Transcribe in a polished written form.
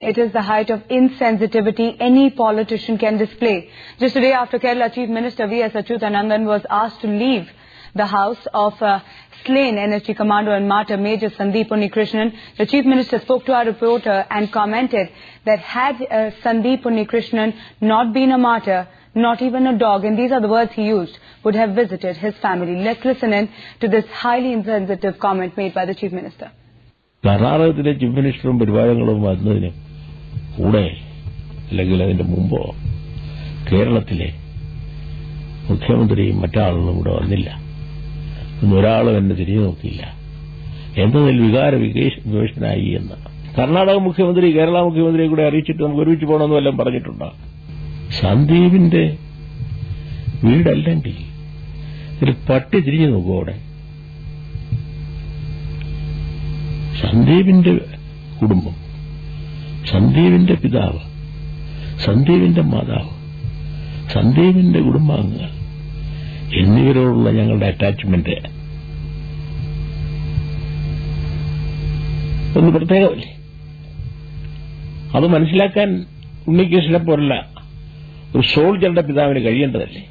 It is the height of insensitivity any politician can display. Just today after Kerala Chief Minister V.S. Achyutanandan was asked to leave the house of slain NSG Commando and martyr Major Sandeep Unnikrishnan, the Chief Minister spoke to our reporter and commented that had Sandeep Unnikrishnan not been a martyr, not even a dog, and these are the words he used, would have visited his family. Let's listen in to this highly insensitive comment made by the Chief Minister. കർണാടകത്തിലെ chief മിനിസ്റ്ററും പരിപാലനങ്ങളും വന്നതിന് കൂടെ അല്ലെങ്കിൽ അതിന്റെ മുമ്പോ കേരളത്തിലെ മുഖ്യമന്ത്രിയും മറ്റാളുകളും ഇവിടെ വന്നില്ല. ഒരാളും എന്നെ തിരിഞ്ഞു നോക്കിയില്ല എന്നതിൽ വിവേഷനായി എന്ന് കർണാടക മുഖ്യമന്ത്രി കേരള മുഖ്യമന്ത്രിയെ കൂടെ അറിയിച്ചിട്ട് നമുക്ക് ഒരുമിച്ച് പോകണമെന്നും എല്ലാം പറഞ്ഞിട്ടുണ്ടോ? സന്ദീപിന്റെ വീടല്ലെങ്കിൽ ഒരു പട്ടി തിരിഞ്ഞു നോക്കും അവിടെ. സന്ദീപിന്റെ കുടുംബം, സന്ദീപിന്റെ പിതാവ്, സന്ദീപിന്റെ മാതാവ്, സന്ദീപിന്റെ കുടുംബാംഗങ്ങൾ എന്നിവരോടുള്ള ഞങ്ങളുടെ അറ്റാച്ച്മെന്റ് ഒന്ന് പ്രത്യേകമല്ലേ? അത് മനസ്സിലാക്കാൻ ഉണ്ണികൃഷ്ണനെ പോലുള്ള ഒരു സോൾജറുടെ പിതാവിന് കഴിയേണ്ടതല്ലേ?